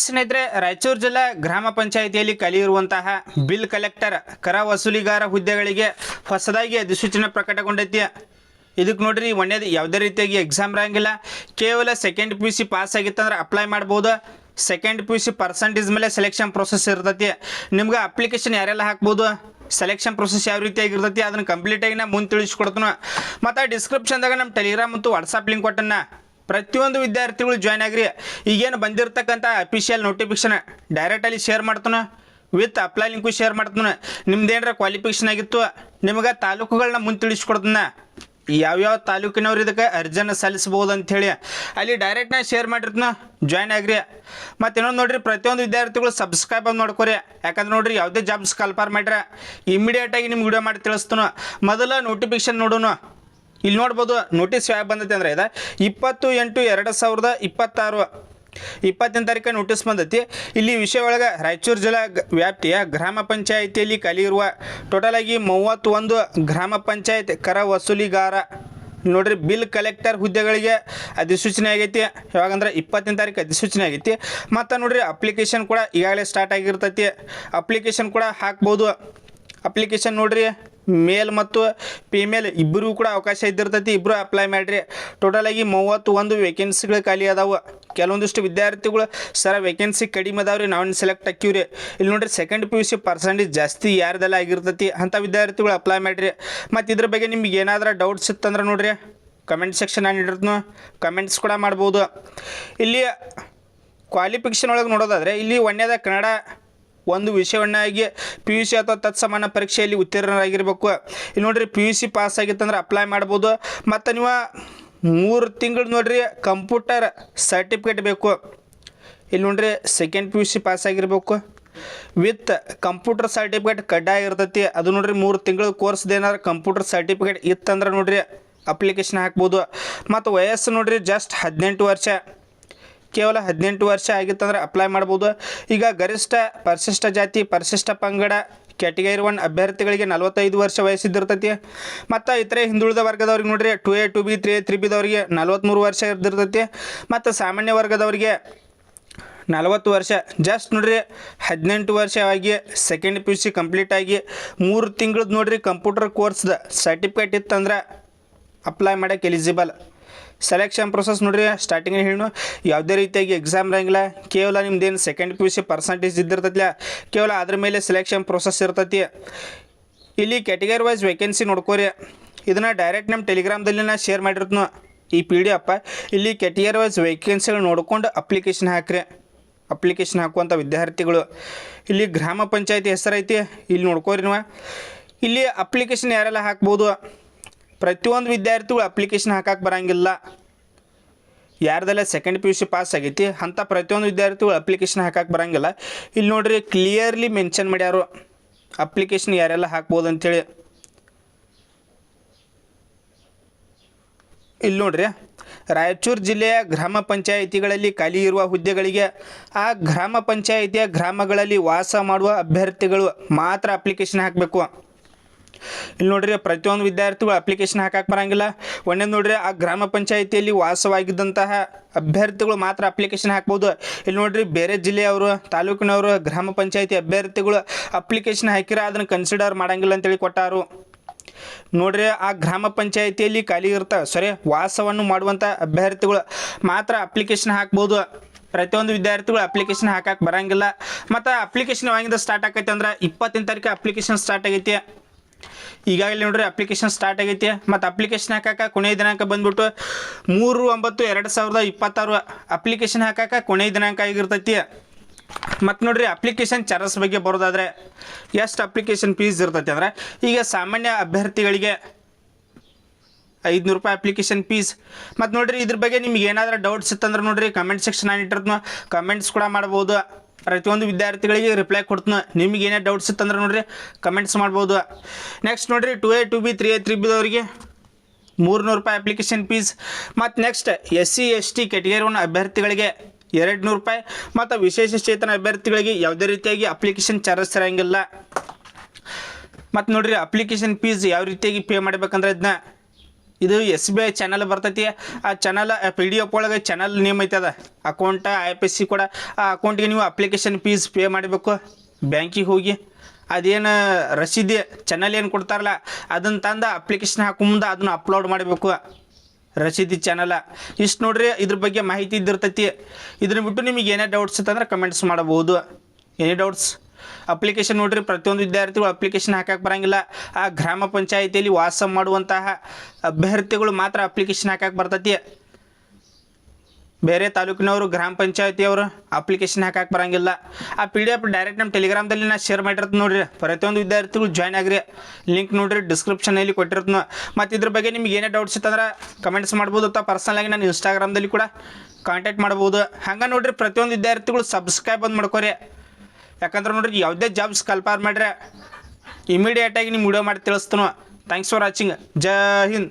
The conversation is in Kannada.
ಸ್ನೇಹಿತರೆ, ರಾಯಚೂರು ಜಿಲ್ಲಾ ಗ್ರಾಮ ಪಂಚಾಯಿತಿಯಲ್ಲಿ ಕಲಿಯಿರುವಂತಹ ಬಿಲ್ ಕಲೆಕ್ಟರ್ ಕರ ವಸೂಲಿಗಾರ ಹುದ್ದೆಗಳಿಗೆ ಹೊಸದಾಗಿ ಅಧಿಸೂಚನೆ ಪ್ರಕಟಗೊಂಡೈತಿ. ಇದಕ್ಕೆ ನೋಡ್ರಿ, ಒಂದೇದು ಯಾವುದೇ ರೀತಿಯಾಗಿ ಎಕ್ಸಾಮ್ ಇರಂಗಿಲ್ಲ. ಕೇವಲ second P U C pass ಆಗಿತ್ತಂದ್ರೆ ಅಪ್ಲೈ ಮಾಡ್ಬೋದು. Second P U C percentage ಮೇಲೆ ಸೆಲೆಕ್ಷನ್ ಪ್ರೊಸೆಸ್ ಇರ್ತೈತಿ. ನಿಮ್ಗೆ ಅಪ್ಲಿಕೇಶನ್ ಯಾರೆಲ್ಲ ಹಾಕ್ಬೋದು, ಸೆಲೆಕ್ಷನ್ ಪ್ರೊಸೆಸ್ ಯಾವ ರೀತಿಯಾಗಿರ್ತೈತಿ ಅದನ್ನು ಕಂಪ್ಲೀಟಾಗಿ ನಾ ಮುಂದೆ ತಿಳಿಸ್ಕೊಡ್ತೀನಿ. ಮತ್ತು ಡಿಸ್ಕ್ರಿಪ್ಷನ್ದಾಗ ನಮ್ಮ ಟೆಲಿಗ್ರಾಮ್ ಮತ್ತು ವಾಟ್ಸಪ್ ಲಿಂಕ್ ಕೊಟ್ಟನ್ನ ಪ್ರತಿಯೊಂದು ವಿದ್ಯಾರ್ಥಿಗಳು ಜಾಯ್ನ್ ಆಗ್ರಿ. ಈಗೇನು ಬಂದಿರತಕ್ಕಂಥ ಅಫಿಷಿಯಲ್ ನೋಟಿಫಿಕೇಶನ್ ಡೈರೆಕ್ಟಲ್ಲಿ ಶೇರ್ ಮಾಡ್ತಾನೆ, ವಿತ್ ಅಪ್ಲೈ ಲಿಂಕು ಶೇರ್ ಮಾಡ್ತಾನೆ. ನಿಮ್ದೇನಾರ ಕ್ವಾಲಿಫಿಕೇಷನ್ ಆಗಿತ್ತು ನಿಮಗೆ ತಾಲೂಕುಗಳನ್ನ ಮುಂದೆ ತಿಳಿಸ್ಕೊಡ್ತಾನೆ. ಯಾವ್ಯಾವ ತಾಲೂಕಿನವ್ರು ಇದಕ್ಕೆ ಅರ್ಜಿನ ಸಲ್ಲಿಸ್ಬೋದು ಅಂಥೇಳಿ ಅಲ್ಲಿ ಡೈರೆಕ್ಟ್ನಾಗ ಶೇರ್ ಮಾಡಿರ್ತಾನೆ, ಜಾಯ್ನ್ ಆಗ್ರಿ. ಮತ್ತು ಇನ್ನೊಂದು ನೋಡಿರಿ, ಪ್ರತಿಯೊಂದು ವಿದ್ಯಾರ್ಥಿಗಳು ಸಬ್ಸ್ಕ್ರೈಬ್ ಆಗಿ ನೋಡ್ಕೊರಿ. ಯಾಕಂದ್ರೆ ನೋಡಿರಿ, ಯಾವುದೇ ಜಾಬ್ಸ್ ಕಲ್ಪಾರ್ ಮಾಡ್ರೆ ಇಮಿಡಿಯೇಟಾಗಿ ನಿಮ್ಗೆ ವಿಡಿಯೋ ಮಾಡಿ ತಿಳಿಸ್ತಾನೆ. ಮೊದಲ ನೋಟಿಫಿಕೇಶನ್ ನೋಡೋಣ. ಇಲ್ಲಿ ನೋಡ್ಬೋದು, ನೋಟಿಸ್ ಯಾವಾಗ ಬಂದೈತೆ ಅಂದರೆ ಇದು 20/8/2026 20ನೇ ತಾರೀಕು ನೋಟಿಸ್ ಬಂದೈತಿ. ಇಲ್ಲಿ ವಿಷಯ ಒಳಗೆ ರಾಯಚೂರು ಜಿಲ್ಲಾ ವ್ಯಾಪ್ತಿಯ ಗ್ರಾಮ ಪಂಚಾಯಿತಿಯಲ್ಲಿ ಕಲಿಯಿರುವ ಟೋಟಲಾಗಿ 31 ಗ್ರಾಮ ಪಂಚಾಯತ್ ಕರ ವಸೂಲಿಗಾರ ನೋಡ್ರಿ ಬಿಲ್ ಕಲೆಕ್ಟರ್ ಹುದ್ದೆಗಳಿಗೆ ಅಧಿಸೂಚನೆ ಆಗೈತಿ. ಯಾವಾಗಂದ್ರೆ 20ನೇ ತಾರೀಕು ಅಧಿಸೂಚನೆ ಆಗೈತಿ. ಮತ್ತು ನೋಡ್ರಿ, ಅಪ್ಲಿಕೇಶನ್ ಕೂಡ ಈಗಾಗಲೇ ಸ್ಟಾರ್ಟ್ ಆಗಿರ್ತೈತಿ. ಅಪ್ಲಿಕೇಶನ್ ಕೂಡ ಹಾಕ್ಬೋದು. ಅಪ್ಲಿಕೇಶನ್ ನೋಡ್ರಿ, ಮೇಲ್ ಮತ್ತು ಫಿಮೇಲ್ ಇಬ್ಬರಿಗೂ ಕೂಡ ಅವಕಾಶ ಇದ್ದಿರ್ತೈತಿ. ಇಬ್ಬರು ಅಪ್ಲೈ ಮಾಡಿರಿ. ಟೋಟಲಾಗಿ 31 ವೇಕೆನ್ಸಿಗಳು ಖಾಲಿ ಅದಾವೆ. ಕೆಲವೊಂದಿಷ್ಟು ವಿದ್ಯಾರ್ಥಿಗಳು ಸರ ವೇಕೆನ್ಸಿ ಕಡಿಮೆ ಅದಾವ್ರಿ, ನಾವು ಸೆಲೆಕ್ಟ್ ಹಾಕಿವ್ರಿ. ಇಲ್ಲಿ ನೋಡ್ರಿ, second P U C percentage ಜಾಸ್ತಿ ಯಾರ್ದೆಲ್ಲ ಆಗಿರ್ತೈತಿ ಅಂಥ ವಿದ್ಯಾರ್ಥಿಗಳು ಅಪ್ಲೈ ಮಾಡಿರಿ. ಮತ್ತು ಇದ್ರ ಬಗ್ಗೆ ನಿಮ್ಗೆ ಏನಾದರೂ ಡೌಟ್ಸ್ ಇತ್ತಂದ್ರೆ ನೋಡ್ರಿ, ಕಮೆಂಟ್ ಸೆಕ್ಷನ್ ನಾನು ಇಟ್ಟಿರ್ತೀನಿ, ಕಮೆಂಟ್ಸ್ ಕೂಡ ಮಾಡ್ಬೋದು. ಇಲ್ಲಿ ಕ್ವಾಲಿಫಿಕೇಷನ್ ಒಳಗೆ ನೋಡೋದಾದರೆ ಇಲ್ಲಿ ಒಂದೇದ ಕನ್ನಡ ಒಂದು ವಿಷಯವನ್ನಾಗಿ ಪಿ ಯು ಸಿ ಅಥವಾ ತತ್ಸಮಾನ ಪರೀಕ್ಷೆಯಲ್ಲಿ ಉತ್ತೀರ್ಣರಾಗಿರಬೇಕು. ಇಲ್ಲಿ ನೋಡ್ರಿ, ಪಿ ಯು ಸಿ ಪಾಸ್ ಆಗಿತ್ತಂದ್ರೆ ಅಪ್ಲೈ ಮಾಡ್ಬೋದು. ಮತ್ತು ನೀವು 3 ತಿಂಗಳು ನೋಡ್ರಿ ಕಂಪ್ಯೂಟರ್ ಸರ್ಟಿಫಿಕೇಟ್ ಬೇಕು. ಇಲ್ಲಿ ನೋಡ್ರಿ, second P U C pass ಆಗಿರಬೇಕು ವಿತ್ ಕಂಪ್ಯೂಟರ್ ಸರ್ಟಿಫಿಕೇಟ್ ಕಡ್ಡಾಯ ಇರ್ತೈತಿ. ಅದು ನೋಡ್ರಿ 3 ತಿಂಗಳ ಕೋರ್ಸ್ದು ಏನಾದ್ರು ಕಂಪ್ಯೂಟರ್ ಸರ್ಟಿಫಿಕೇಟ್ ಇತ್ತಂದ್ರೆ ನೋಡ್ರಿ ಅಪ್ಲಿಕೇಶನ್ ಹಾಕ್ಬೋದು. ಮತ್ತು ವಯಸ್ಸು ನೋಡ್ರಿ ಜಸ್ಟ್ 18 ವರ್ಷ, ಕೇವಲ 18 ವರ್ಷ ಆಗಿತ್ತಂದ್ರೆ ಅಪ್ಲೈ ಮಾಡ್ಬೋದು. ಈಗ ಗರಿಷ್ಠ ಪರಿಶಿಷ್ಟ ಜಾತಿ ಪರಿಶಿಷ್ಟ ಪಂಗಡ ಕ್ಯಾಟಗರಿ 1 ಅಭ್ಯರ್ಥಿಗಳಿಗೆ 45 ವರ್ಷ ವಯಸ್ಸಿದ್ದಿರ್ತೈತಿ. ಮತ್ತು ಇತರೆ ಹಿಂದುಳಿದ ವರ್ಗದವ್ರಿಗೆ ನೋಡ್ರಿ 2A 2B 3A 3Bದವ್ರಿಗೆ 43 ವರ್ಷ ಇದ್ದಿರ್ತೈತಿ. ಮತ್ತು ಸಾಮಾನ್ಯ ವರ್ಗದವ್ರಿಗೆ 40 ವರ್ಷ. ಜಸ್ಟ್ ನೋಡ್ರಿ 18 ವರ್ಷವಾಗಿ second P U C complete ಆಗಿ 3 ತಿಂಗಳದ್ದು ನೋಡ್ರಿ ಕಂಪ್ಯೂಟರ್ ಕೋರ್ಸ್ದು ಸರ್ಟಿಫಿಕೇಟ್ ಇತ್ತಂದ್ರೆ ಅಪ್ಲೈ ಮಾಡೋಕ್ಕೆ ಎಲಿಜಿಬಲ್. ಸೆಲೆಕ್ಷನ್ ಪ್ರೊಸೆಸ್ ನೋಡ್ರಿ, ಸ್ಟಾರ್ಟಿಂಗ್ ಹೇಳು ಯಾವುದೇ ರೀತಿಯಾಗಿ ಎಕ್ಸಾಮ್ ಇರಂಗಿಲ್ಲ. ಕೇವಲ ನಿಮ್ದೇನು second P U C percentage ಇದ್ದಿರ್ತೈತಿಲ್ಲ, ಕೇವಲ ಅದ್ರ ಮೇಲೆ ಸೆಲೆಕ್ಷನ್ ಪ್ರೊಸೆಸ್ ಇರ್ತೈತಿ. ಇಲ್ಲಿ ಕ್ಯಾಟಗರಿ ವೈಸ್ ವೇಕೆನ್ಸಿ ನೋಡ್ಕೋರಿ. ಇದನ್ನು ಡೈರೆಕ್ಟ್ ನಮ್ಮ ಟೆಲಿಗ್ರಾಮ್ದಲ್ಲಿ ನಾನು ಶೇರ್ ಮಾಡಿರ್ತೀನಿ ಈ PDF. ಇಲ್ಲಿ ಕ್ಯಾಟಗರಿ ವೈಸ್ ವೇಕೆನ್ಸಿಗಳು ನೋಡ್ಕೊಂಡು ಅಪ್ಲಿಕೇಶನ್ ಹಾಕ್ರಿ. ಅಪ್ಲಿಕೇಶನ್ ಹಾಕುವಂಥ ವಿದ್ಯಾರ್ಥಿಗಳು ಇಲ್ಲಿ ಗ್ರಾಮ ಪಂಚಾಯತಿ ಹೆಸರೈತಿ, ಇಲ್ಲಿ ನೋಡ್ಕೋರಿ ನೀವು. ಇಲ್ಲಿ ಅಪ್ಲಿಕೇಶನ್ ಯಾರೆಲ್ಲ ಹಾಕ್ಬೋದು, ಪ್ರತಿಯೊಂದು ವಿದ್ಯಾರ್ಥಿಗಳು ಅಪ್ಲಿಕೇಶನ್ ಹಾಕಕ್ಕೆ ಬರೋಂಗಿಲ್ಲ. ಯಾರ್ದೆಲ್ಲ second P U C pass ಆಗೈತಿ ಅಂಥ ಪ್ರತಿಯೊಂದು ವಿದ್ಯಾರ್ಥಿಗಳು ಅಪ್ಲಿಕೇಶನ್ ಹಾಕಕ್ಕೆ ಬರೋಂಗಿಲ್ಲ. ಇಲ್ಲಿ ನೋಡ್ರಿ, ಕ್ಲಿಯರ್ಲಿ ಮೆನ್ಷನ್ ಮಾಡ್ಯಾರು ಅಪ್ಲಿಕೇಶನ್ ಯಾರೆಲ್ಲ ಹಾಕ್ಬೋದು ಅಂಥೇಳಿ. ಇಲ್ಲಿ ನೋಡ್ರಿ, ರಾಯಚೂರು ಜಿಲ್ಲೆಯ ಗ್ರಾಮ ಪಂಚಾಯಿತಿಗಳಲ್ಲಿ ಖಾಲಿ ಇರುವ ಹುದ್ದೆಗಳಿಗೆ ಆ ಗ್ರಾಮ ಪಂಚಾಯಿತಿಯ ಗ್ರಾಮಗಳಲ್ಲಿ ವಾಸ ಮಾಡುವ ಅಭ್ಯರ್ಥಿಗಳು ಮಾತ್ರ ಅಪ್ಲಿಕೇಶನ್ ಹಾಕಬೇಕು. ಇಲ್ಲಿ ನೋಡ್ರಿ, ಪ್ರತಿಯೊಂದು ವಿದ್ಯಾರ್ಥಿಗಳು ಅಪ್ಲಿಕೇಶನ್ ಹಾಕಕ್ಕೆ ಬರೋಂಗಿಲ್ಲ. ಒಂದೇದು ನೋಡ್ರಿ, ಆ ಗ್ರಾಮ ಪಂಚಾಯಿತಿಯಲ್ಲಿ ವಾಸವಾಗಿದ್ದಂತಹ ಅಭ್ಯರ್ಥಿಗಳು ಮಾತ್ರ ಅಪ್ಲಿಕೇಶನ್ ಹಾಕ್ಬೋದು. ಇಲ್ಲಿ ನೋಡ್ರಿ, ಬೇರೆ ಜಿಲ್ಲೆಯವರು ತಾಲೂಕಿನವರು ಗ್ರಾಮ ಪಂಚಾಯಿತಿ ಅಭ್ಯರ್ಥಿಗಳು ಅಪ್ಲಿಕೇಶನ್ ಹಾಕಿರ ಅದನ್ನು ಕನ್ಸಿಡರ್ ಮಾಡೋಂಗಿಲ್ಲ ಅಂತೇಳಿ ಕೊಟ್ಟಾರು. ನೋಡ್ರಿ, ಆ ಗ್ರಾಮ ಪಂಚಾಯಿತಿಯಲ್ಲಿ ಖಾಲಿ ವಾಸವನ್ನು ಮಾಡುವಂಥ ಅಭ್ಯರ್ಥಿಗಳು ಮಾತ್ರ ಅಪ್ಲಿಕೇಶನ್ ಹಾಕ್ಬೋದು. ಪ್ರತಿಯೊಂದು ವಿದ್ಯಾರ್ಥಿಗಳು ಅಪ್ಲಿಕೇಶನ್ ಹಾಕಕ್ಕೆ ಬರೋಂಗಿಲ್ಲ. ಮತ್ತು ಅಪ್ಲಿಕೇಶನ್ ಯಾವಾಗಿಂದ ಸ್ಟಾರ್ಟ್ ಆಗೈತೆ ಅಂದ್ರೆ 20ನೇ ತಾರೀಕು ಅಪ್ಲಿಕೇಶನ್ ಸ್ಟಾರ್ಟ್ ಆಗೈತಿ. ಈಗಾಗಲೇ ನೋಡ್ರಿ ಅಪ್ಲಿಕೇಶನ್ ಸ್ಟಾರ್ಟ್ ಆಗೈತಿ. ಮತ್ತು ಅಪ್ಲಿಕೇಶನ್ ಹಾಕಕ್ಕೆ ಕೊನೆಯ ದಿನಾಂಕ ಬಂದ್ಬಿಟ್ಟು 3/9/2026 ಅಪ್ಲಿಕೇಶನ್ ಹಾಕಕ್ಕೆ ಕೊನೆಯ ದಿನಾಂಕ ಆಗಿರ್ತೈತಿ. ಮತ್ತು ನೋಡ್ರಿ, ಅಪ್ಲಿಕೇಶನ್ ಚಾರ್ಜಸ್ ಬಗ್ಗೆ ಬರೋದಾದರೆ ಎಷ್ಟು ಅಪ್ಲಿಕೇಶನ್ ಫೀಸ್ ಇರ್ತೈತಿ ಅಂದ್ರೆ, ಈಗ ಸಾಮಾನ್ಯ ಅಭ್ಯರ್ಥಿಗಳಿಗೆ 500 ರೂಪಾಯಿ ಅಪ್ಲಿಕೇಶನ್ ಫೀಸ್. ಮತ್ತು ನೋಡ್ರಿ, ಇದ್ರ ಬಗ್ಗೆ ನಿಮ್ಗೆ ಏನಾದರೂ ಡೌಟ್ಸ್ ಇತ್ತಂದ್ರೆ ನೋಡ್ರಿ ಕಮೆಂಟ್ ಸೆಕ್ಷನ್ ನಾನು ಇಟ್ಟಿರ್ತೀನಿ, ಕಮೆಂಟ್ಸ್ ಕೂಡ ಮಾಡ್ಬೋದು. ಪ್ರತಿಯೊಂದು ವಿದ್ಯಾರ್ಥಿಗಳಿಗೆ ರಿಪ್ಲೈ ಕೊಡ್ತೀನಿ. ನಿಮ್ಗೆ ಏನೇ ಡೌಟ್ಸ್ ಇತ್ತಂದ್ರೆ ನೋಡ್ರಿ ಕಮೆಂಟ್ಸ್ ಮಾಡ್ಬೋದು. ನೆಕ್ಸ್ಟ್ ನೋಡ್ರಿ, 2A 2B 3A 3Bದವ್ರಿಗೆ 300 ರೂಪಾಯಿ ಅಪ್ಲಿಕೇಶನ್ ಫೀಸ್. ಮತ್ತು ನೆಕ್ಸ್ಟ್ SC ST ಕ್ಯಾಟಗರಿ 1 ಅಭ್ಯರ್ಥಿಗಳಿಗೆ 200 ರೂಪಾಯಿ. ಮತ್ತು ವಿಶೇಷ ಚೇತನ ಅಭ್ಯರ್ಥಿಗಳಿಗೆ ಯಾವುದೇ ರೀತಿಯಾಗಿ ಅಪ್ಲಿಕೇಶನ್ ಚಾರ್ಜಸ್ ಇರೋಂಗಿಲ್ಲ. ಮತ್ತು ನೋಡ್ರಿ, ಅಪ್ಲಿಕೇಶನ್ ಫೀಸ್ ಯಾವ ರೀತಿಯಾಗಿ ಪೇ ಮಾಡಬೇಕಂದ್ರೆ ಇದನ್ನ ಇದು SBI ಚಾನಲ್ ಬರ್ತೈತಿ. ಆ ಚಾನಲ್ PDF ಒಳಗೆ ಚಾನಲ್ ನೇಮ್ ಐತದ ಅಕೌಂಟ IFSC ಕೂಡ. ಆ ಅಕೌಂಟಿಗೆ ನೀವು ಅಪ್ಲಿಕೇಶನ್ ಫೀಸ್ ಪೇ ಮಾಡಬೇಕು ಬ್ಯಾಂಕಿಗೆ ಹೋಗಿ. ಅದೇನು ರಸೀದಿ ಚಾನಲ್ ಏನು ಕೊಡ್ತಾರಲ್ಲ ಅದನ್ನು ತಂದು ಅಪ್ಲಿಕೇಶನ್ ಹಾಕೊಂಬಂದು ಅದನ್ನು ಅಪ್ಲೋಡ್ ಮಾಡಬೇಕು ರಸೀದಿ ಚಾನಲ. ಇಷ್ಟು ನೋಡ್ರಿ ಇದ್ರ ಬಗ್ಗೆ ಮಾಹಿತಿ ಇದ್ದಿರ್ತೈತಿ. ಇದನ್ನ ಬಿಟ್ಟು ನಿಮಗೆ ಏನೇ ಡೌಟ್ಸ್ ಇತ್ತಂದ್ರೆ ಕಮೆಂಟ್ಸ್ ಮಾಡಬಹುದು. ಎನಿ ಡೌಟ್ಸ್ ಅಪ್ಲಿಕೇಶನ್ ನೋಡ್ರಿ, ಪ್ರತಿಯೊಂದು ವಿದ್ಯಾರ್ಥಿಗಳು ಅಪ್ಲಿಕೇಶನ್ ಹಾಕಕ್ಕೆ ಬರೋಂಗಿಲ್ಲ. ಆ ಗ್ರಾಮ ಪಂಚಾಯಿತಿಯಲ್ಲಿ ವಾಸ ಮಾಡುವಂತಹ ಅಭ್ಯರ್ಥಿಗಳು ಮಾತ್ರ ಅಪ್ಲಿಕೇಶನ್ ಹಾಕಕ್ಕೆ ಬರ್ತೈತಿ. ಬೇರೆ ತಾಲೂಕಿನವರು ಗ್ರಾಮ ಪಂಚಾಯತಿಯವರು ಅಪ್ಲಿಕೇಶನ್ ಹಾಕಕ್ಕೆ ಬರೋಂಗಿಲ್ಲ. ಆ PDF ಡೈರೆಕ್ಟ್ ನಮ್ಮ ಟೆಲಿಗ್ರಾಮ್ದಲ್ಲಿ ನಾನು ಶೇರ್ ಮಾಡಿರ್ತೀನಿ ನೋಡಿರಿ. ಪ್ರತಿಯೊಂದು ವಿದ್ಯಾರ್ಥಿಗಳು ಜಾಯ್ನ್ ಆಗ್ರಿ. ಲಿಂಕ್ ನೋಡಿರಿ ಡಿಸ್ಕ್ರಿಪ್ಷನಲ್ಲಿ ಕೊಟ್ಟಿರ್ತೀನಿ. ಮತ್ತು ಇದ್ರ ಬಗ್ಗೆ ನಿಮ್ಗೆ ಏನೇ ಡೌಟ್ಸ್ ಇತ್ತಂದ್ರೆ ಕಮೆಂಟ್ಸ್ ಮಾಡ್ಬೋದು ಅಥವಾ ಪರ್ಸನಲಾಗಿ ನಾನು ಇನ್ಸ್ಟಾಗ್ರಾಮ್ದಲ್ಲಿ ಕೂಡ ಕಾಂಟ್ಯಾಕ್ಟ್ ಮಾಡ್ಬೋದು. ಹಂಗೆ ನೋಡಿರಿ ಪ್ರತಿಯೊಂದು ವಿದ್ಯಾರ್ಥಿಗಳು ಸಬ್ಸ್ಕ್ರೈಬ್ ಬಂದು ಮಾಡ್ಕೊರಿ. ಯಾಕಂದ್ರೆ ನೋಡ್ರಿ ಯಾವುದೇ ಜಾಬ್ಸ್ ಕಲ್ಪಾರ್ ಮಾಡ್ರೆ ಇಮಿಡಿಯೇಟಾಗಿ ನಿಮ್ಮ ವಿಡಿಯೋ ಮಾಡಿ ತಿಳಿಸ್ತಾನೋ. Thanks for watching. ಜೈ ಹಿಂದ್.